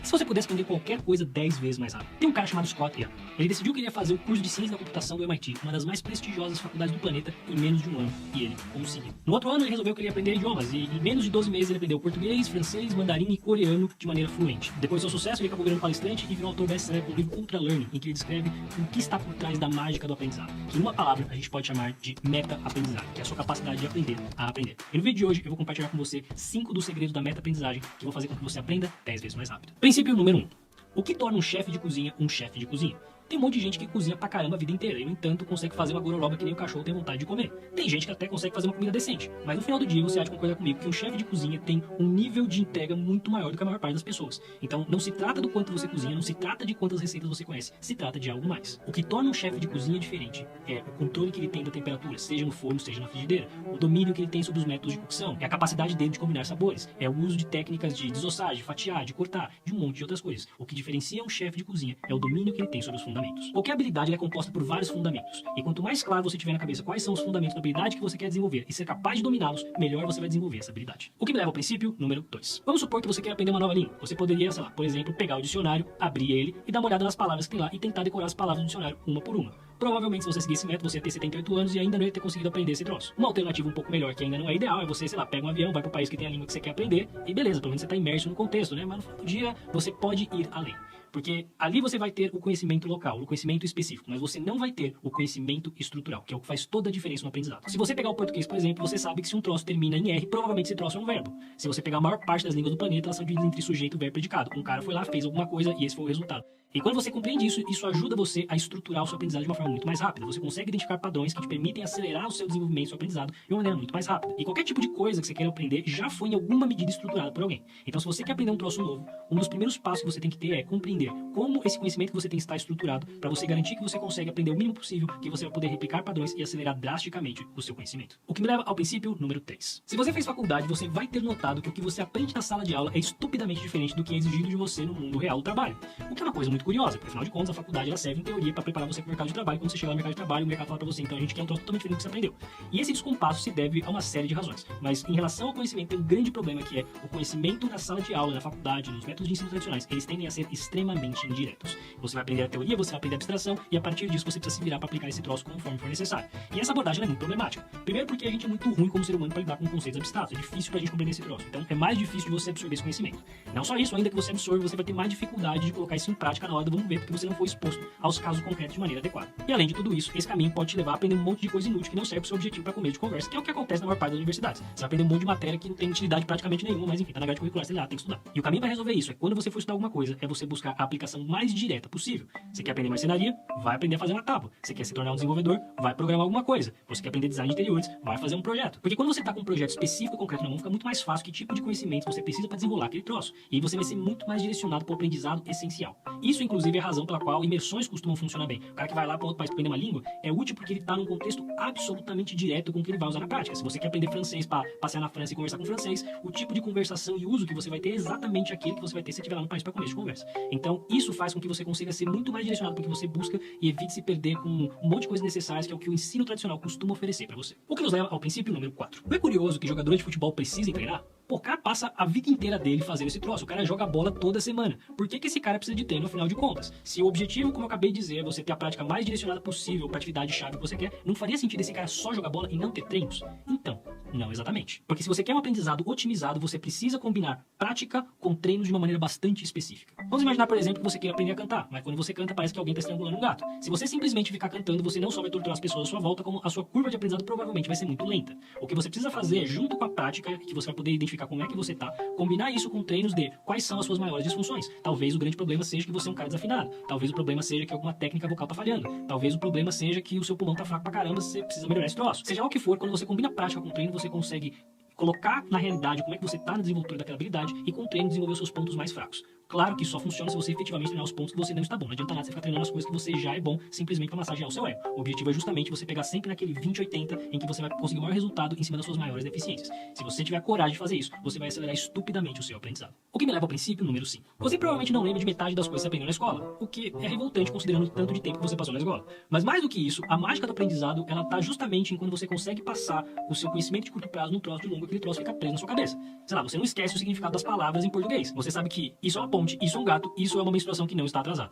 E se você pudesse aprender qualquer coisa 10 vezes mais rápido? Tem um cara chamado Scott Young. Ele decidiu que ele ia fazer o curso de ciência da computação do MIT, uma das mais prestigiosas faculdades do planeta, em menos de um ano. E ele conseguiu. No outro ano, ele resolveu que ele ia aprender idiomas, e em menos de 12 meses ele aprendeu português, francês, mandarim e coreano de maneira fluente. Depois do seu sucesso, ele acabou virando palestrante e virou autor best-seller do livro Ultra Learning, em que ele descreve o que está por trás da mágica do aprendizado, que em uma palavra a gente pode chamar de meta-aprendizagem, que é a sua capacidade de aprender a aprender. E no vídeo de hoje eu vou compartilhar com você 5 dos segredos da meta-aprendizagem que vão fazer com que você aprenda 10 vezes mais rápido. Princípio número 1. O que torna um chefe de cozinha um chefe de cozinha? Tem um monte de gente que cozinha pra caramba a vida inteira e, no entanto, consegue fazer uma gororoba que nem o cachorro tem vontade de comer. Tem gente que até consegue fazer uma comida decente, mas no final do dia você há de concordar comigo que um chefe de cozinha tem um nível de entrega muito maior do que a maior parte das pessoas. Então, não se trata do quanto você cozinha, não se trata de quantas receitas você conhece, se trata de algo mais. O que torna um chefe de cozinha diferente é o controle que ele tem da temperatura, seja no forno, seja na frigideira, o domínio que ele tem sobre os métodos de cocção, é a capacidade dele de combinar sabores, é o uso de técnicas de desossar, de fatiar, de cortar, de um monte de outras coisas. O que diferencia um chefe de cozinha é o domínio que ele tem sobre os fundamentos. Qualquer habilidade é composta por vários fundamentos. E quanto mais claro você tiver na cabeça quais são os fundamentos da habilidade que você quer desenvolver e ser capaz de dominá-los, melhor você vai desenvolver essa habilidade. O que me leva ao princípio número 2. Vamos supor que você quer aprender uma nova língua. Você poderia, sei lá, por exemplo, pegar o dicionário, abrir ele e dar uma olhada nas palavras que tem lá e tentar decorar as palavras do dicionário uma por uma. Provavelmente, se você seguir esse método, você ia ter 78 anos e ainda não ia ter conseguido aprender esse troço. Uma alternativa um pouco melhor, que ainda não é ideal, é você, sei lá, pega um avião, vai pro país que tem a língua que você quer aprender e beleza, pelo menos você tá imerso no contexto, né? Mas no final do dia, você pode ir além. Porque ali você vai ter o conhecimento local, o conhecimento específico, mas você não vai ter o conhecimento estrutural, que é o que faz toda a diferença no aprendizado. Se você pegar o português, por exemplo, você sabe que se um troço termina em R, provavelmente esse troço é um verbo. Se você pegar a maior parte das línguas do planeta, elas são divididas entre sujeito, verbo e predicado. Um cara foi lá, fez alguma coisa e esse foi o resultado. E quando você compreende isso, isso ajuda você a estruturar o seu aprendizado de uma forma muito mais rápida. Você consegue identificar padrões que te permitem acelerar o seu desenvolvimento, o seu aprendizado de uma maneira muito mais rápida. E qualquer tipo de coisa que você queira aprender já foi em alguma medida estruturada por alguém. Então, se você quer aprender um troço novo, um dos primeiros passos que você tem que ter é compreender como esse conhecimento que você tem está estruturado para você garantir que você consegue aprender o mínimo possível, que você vai poder replicar padrões e acelerar drasticamente o seu conhecimento. O que me leva ao princípio número 3. Se você fez faculdade, você vai ter notado que o que você aprende na sala de aula é estupidamente diferente do que é exigido de você no mundo real do trabalho. O que é uma coisa muito curiosa, porque afinal de contas a faculdade ela serve em teoria para preparar você para o mercado de trabalho. Quando você chegar no mercado de trabalho, o mercado fala para você, então a gente quer um troço totalmente diferente do que você aprendeu. E esse descompasso se deve a uma série de razões. Mas em relação ao conhecimento, tem um grande problema que é o conhecimento na sala de aula, na faculdade, nos métodos de ensino tradicionais, eles tendem a ser extremamente indiretos. Você vai aprender a teoria, você vai aprender a abstração e a partir disso você precisa se virar para aplicar esse troço conforme for necessário. E essa abordagem é muito problemática. Primeiro porque a gente é muito ruim como ser humano para lidar com conceitos abstratos. É difícil pra gente compreender esse troço. Então é mais difícil de você absorver esse conhecimento. Não só isso, ainda que você absorva, você vai ter mais dificuldade de colocar isso em prática na hora do vamos ver, porque você não foi exposto aos casos concretos de maneira adequada. E além de tudo isso, esse caminho pode te levar a aprender um monte de coisa inútil que não serve pro seu objetivo para começo de conversa, que é o que acontece na maior parte das universidades. Você vai aprender um monte de matéria que não tem utilidade praticamente nenhuma, mas enfim, tá na grade curricular, você lá, tem que estudar. E o caminho para resolver isso é quando você for estudar alguma coisa, é você buscar a aplicação mais direta possível. Você quer aprender marcenaria? Vai aprender a fazer uma tábua. Você quer se tornar um desenvolvedor? Vai programar alguma coisa. Você quer aprender design de interiores? Vai fazer um projeto. Porque quando você tá com um projeto específico e concreto na mão, fica muito mais fácil que tipo de conhecimento você precisa para desenrolar aquele troço. E aí você vai ser muito mais direcionado para o aprendizado essencial. Isso, inclusive, é a razão pela qual imersões costumam funcionar bem. O cara que vai lá para outro país aprender uma língua é útil porque ele tá num contexto absolutamente direto com o que ele vai usar na prática. Se você quer aprender francês para passear na França e conversar com francês, o tipo de conversação e uso que você vai ter é exatamente aquele que você vai ter se estiver lá no país para começo de conversa. Então, isso faz com que você consiga ser muito mais direcionado para o que você busca e evite se perder com um monte de coisas necessárias que é o que o ensino tradicional costuma oferecer para você. O que nos leva ao princípio número 4. Não é curioso que jogadores de futebol precisem treinar? Pô, o cara passa a vida inteira dele fazendo esse troço. O cara joga bola toda semana. Por que esse cara precisa de treino, afinal de contas? Se o objetivo, como eu acabei de dizer, é você ter a prática mais direcionada possível para a atividade-chave que você quer, não faria sentido esse cara só jogar bola e não ter treinos? Então, não exatamente. Porque se você quer um aprendizado otimizado, você precisa combinar prática com treinos de uma maneira bastante específica. Vamos imaginar, por exemplo, que você queira aprender a cantar, mas quando você canta parece que alguém está estrangulando um gato. Se você simplesmente ficar cantando, você não só vai torturar as pessoas à sua volta, como a sua curva de aprendizado provavelmente vai ser muito lenta. O que você precisa fazer é, junto com a prática, que você vai poder identificar como é que você está, combinar isso com treinos de quais são as suas maiores disfunções. Talvez o grande problema seja que você é um cara desafinado. Talvez o problema seja que alguma técnica vocal tá falhando. Talvez o problema seja que o seu pulmão tá fraco pra caramba, você precisa melhorar esse troço. Seja lá o que for, quando você combina prática com treino, você consegue colocar na realidade como é que você tá na desenvoltura daquela habilidade e com o treino desenvolver os seus pontos mais fracos. Claro que só funciona se você efetivamente treinar os pontos que você não está bom. Não adianta nada você ficar treinando as coisas que você já é bom, simplesmente para massagear o seu ego. O objetivo é justamente você pegar sempre naquele 20-80 em que você vai conseguir o maior resultado em cima das suas maiores deficiências. Se você tiver coragem de fazer isso, você vai acelerar estupidamente o seu aprendizado. O que me leva ao princípio número 5. Você provavelmente não lembra de metade das coisas que você aprendeu na escola, o que é revoltante considerando o tanto de tempo que você passou na escola. Mas mais do que isso, a mágica do aprendizado, ela tá justamente em quando você consegue passar o seu conhecimento de curto prazo num troço de longo, aquele troço fica preso na sua cabeça. Sei lá, você não esquece o significado das palavras em português. Você sabe que isso é uma ponte, isso é um gato, isso é uma menstruação que não está atrasada.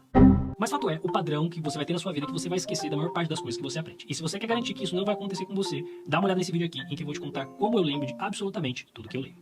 Mas fato é, o padrão que você vai ter na sua vida é que você vai esquecer da maior parte das coisas que você aprende. E se você quer garantir que isso não vai acontecer com você, dá uma olhada nesse vídeo aqui, em que eu vou te contar como eu lembro de absolutamente tudo que eu leio.